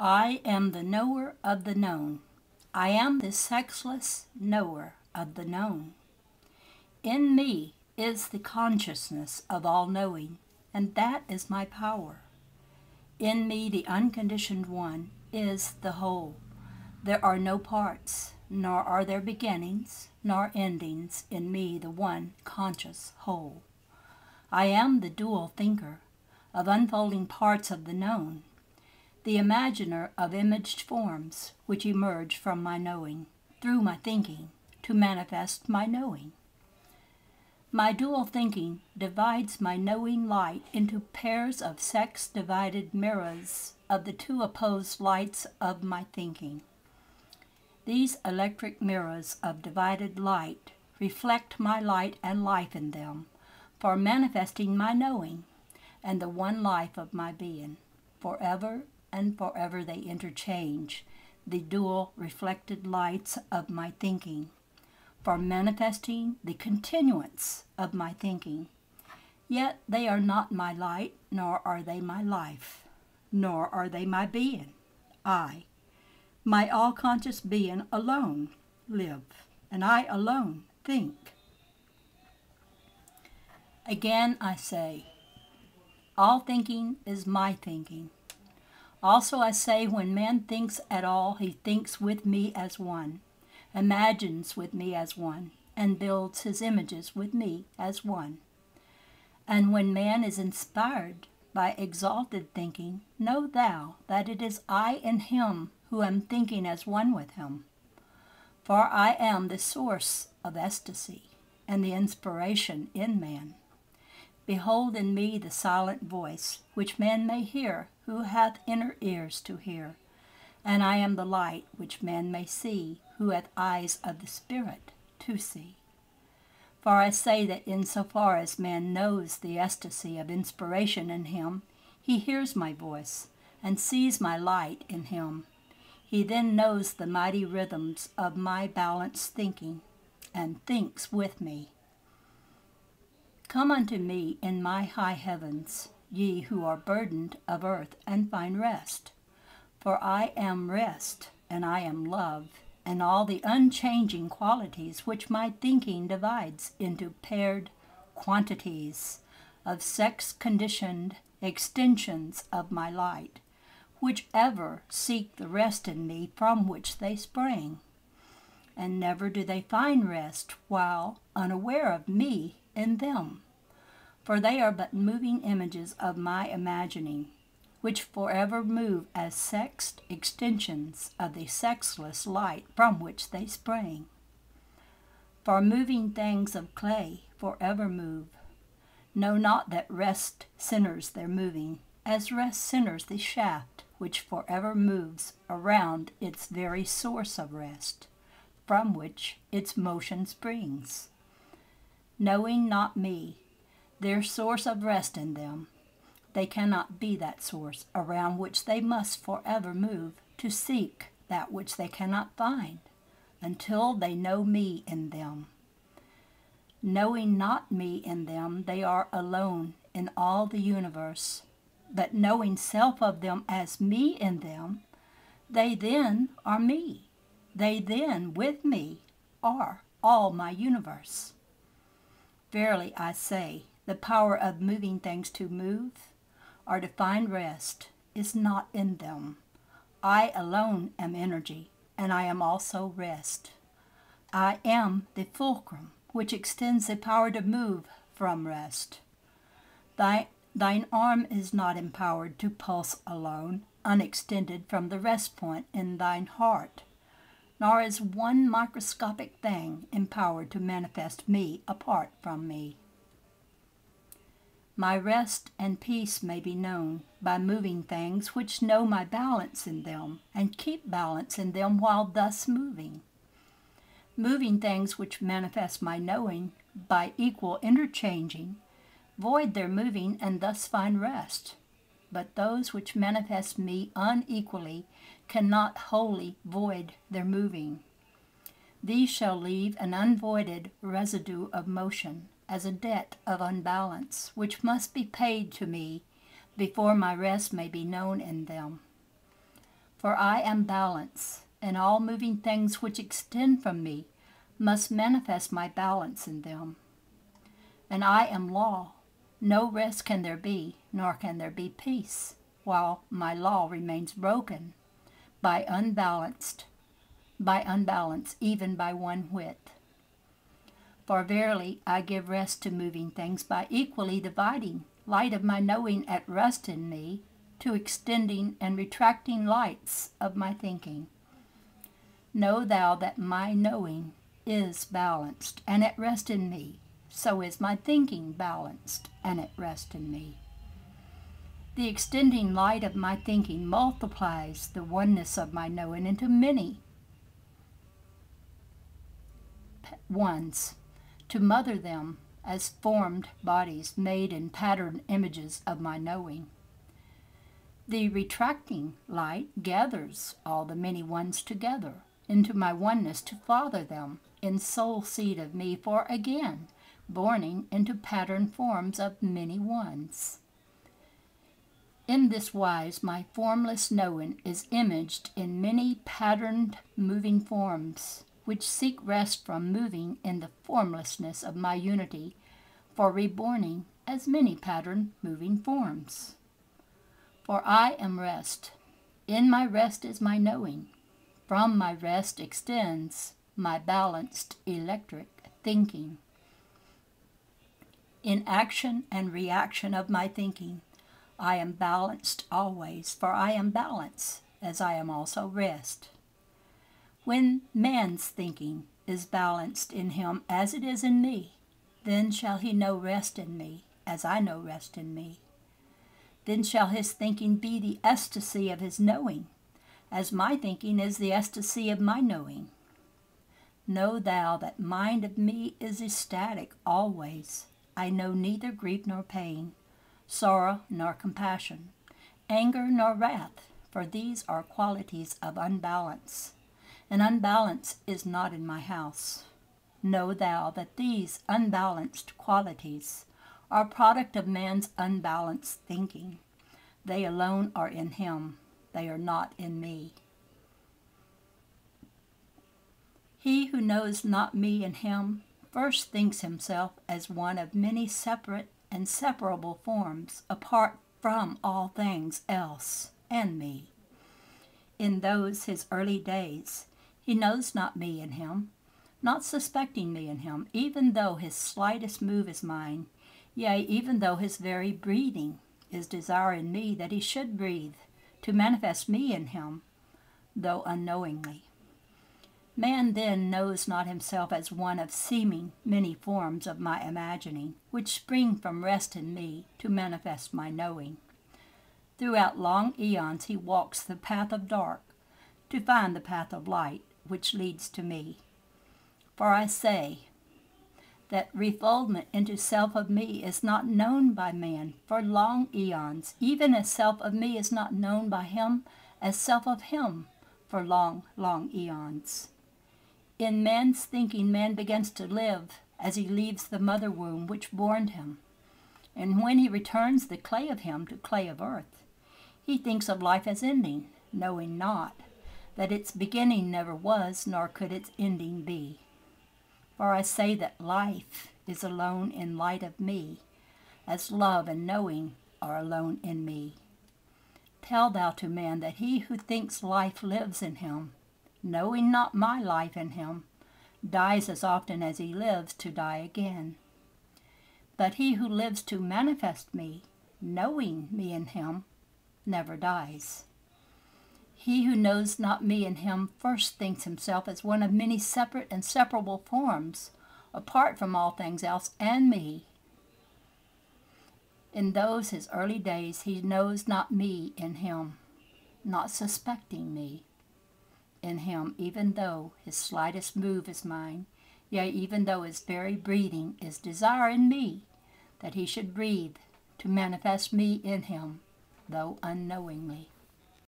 I am the knower of the known. I am the sexless knower of the known. In me is the consciousness of all knowing, and that is my power. In me, the unconditioned one, is the whole. There are no parts, nor are there beginnings, nor endings in me, the one conscious whole. I am the dual thinker of unfolding parts of the known, the imaginer of imaged forms which emerge from my knowing, through my thinking, to manifest my knowing. My dual thinking divides my knowing light into pairs of sex-divided mirrors of the two opposed lights of my thinking. These electric mirrors of divided light reflect my light and life in them, for manifesting my knowing and the one life of my being. Forever and forever they interchange, the dual reflected lights of my thinking, for manifesting the continuance of my thinking. Yet they are not my light, nor are they my life, nor are they my being. I, my all-conscious being, alone live, and I alone think. Again I say, all thinking is my thinking. Also I say, when man thinks at all, he thinks with me as one, imagines with me as one, and builds his images with me as one. And when man is inspired by exalted thinking, know thou that it is I and him who am thinking as one with him. For I am the source of ecstasy and the inspiration in man. Behold in me the silent voice, which man may hear, who hath inner ears to hear. And I am the light, which man may see, who hath eyes of the Spirit to see. For I say that insofar as man knows the ecstasy of inspiration in him, he hears my voice, and sees my light in him. He then knows the mighty rhythms of my balanced thinking, and thinks with me. Come unto me in my high heavens, ye who are burdened of earth, and find rest. For I am rest, and I am love, and all the unchanging qualities which my thinking divides into paired quantities of sex-conditioned extensions of my light, which ever seek the rest in me from which they sprang. And never do they find rest while unaware of me in them, for they are but moving images of my imagining, which forever move as sexed extensions of the sexless light from which they sprang. For moving things of clay forever move, know not that rest centers their moving, as rest centers the shaft which forever moves around its very source of rest, from which its motion springs. Knowing not me, their source of rest in them, they cannot be that source around which they must forever move to seek that which they cannot find, until they know me in them. Knowing not me in them, they are alone in all the universe, but knowing self of them as me in them, they then are me. They then, with me, are all my universe. Verily I say, the power of moving things to move, or to find rest, is not in them. I alone am energy, and I am also rest. I am the fulcrum, which extends the power to move from rest. Thine arm is not empowered to pulse alone, unextended from the rest point in thine heart, nor is one microscopic thing empowered to manifest me apart from me. My rest and peace may be known by moving things which know my balance in them, and keep balance in them while thus moving. Moving things which manifest my knowing by equal interchanging, void their moving and thus find rest. But those which manifest me unequally cannot wholly void their moving. These shall leave an unvoided residue of motion, as a debt of unbalance, which must be paid to me before my rest may be known in them. For I am balance, and all moving things which extend from me must manifest my balance in them. And I am law. No rest can there be, nor can there be peace, while my law remains broken by unbalance, even by one whit. For verily I give rest to moving things by equally dividing light of my knowing at rest in me to extending and retracting lights of my thinking. Know thou that my knowing is balanced and at rest in me, so is my thinking balanced and at rest in me. The extending light of my thinking multiplies the oneness of my knowing into many ones, to mother them as formed bodies made in patterned images of my knowing. The retracting light gathers all the many ones together into my oneness to father them in soul seed of me for again borning into patterned forms of many ones. In this wise my formless knowing is imaged in many patterned moving forms, which seek rest from moving in the formlessness of my unity, for reborning as many patterned moving forms. For I am rest. In my rest is my knowing. From my rest extends my balanced electric thinking. In action and reaction of my thinking, I am balanced always, for I am balance, as I am also rest. When man's thinking is balanced in him as it is in me, then shall he know rest in me, as I know rest in me. Then shall his thinking be the ecstasy of his knowing, as my thinking is the ecstasy of my knowing. Know thou that mind of me is ecstatic always. I know neither grief nor pain, sorrow nor compassion, anger nor wrath, for these are qualities of unbalance, and unbalance is not in my house. Know thou that these unbalanced qualities are product of man's unbalanced thinking. They alone are in him, they are not in me. He who knows not me and him first thinks himself as one of many separate and separable forms, apart from all things else and me. In those his early days, he knows not me and him, not suspecting me and him, even though his slightest move is mine, yea, even though his very breathing is desire in me that he should breathe, to manifest me in him, though unknowingly. Man then knows not himself as one of seeming many forms of my imagining, which spring from rest in me to manifest my knowing. Throughout long eons he walks the path of dark, to find the path of light, which leads to me. For I say that refoldment into self of me is not known by man for long eons, even as self of me is not known by him as self of him for long, long eons. In man's thinking, man begins to live as he leaves the mother womb which borned him. And when he returns the clay of him to clay of earth, he thinks of life as ending, knowing not that its beginning never was, nor could its ending be. For I say that life is alone in light of me, as love and knowing are alone in me. Tell thou to man that he who thinks life lives in him, knowing not my life in him, dies as often as he lives to die again. But he who lives to manifest me, knowing me in him, never dies. He who knows not me in him first thinks himself as one of many separate and separable forms, apart from all things else and me. In those his early days he knows not me in him, not suspecting me in him, even though his slightest move is mine, yea, even though his very breathing is desire in me, that he should breathe to manifest me in him, though unknowingly.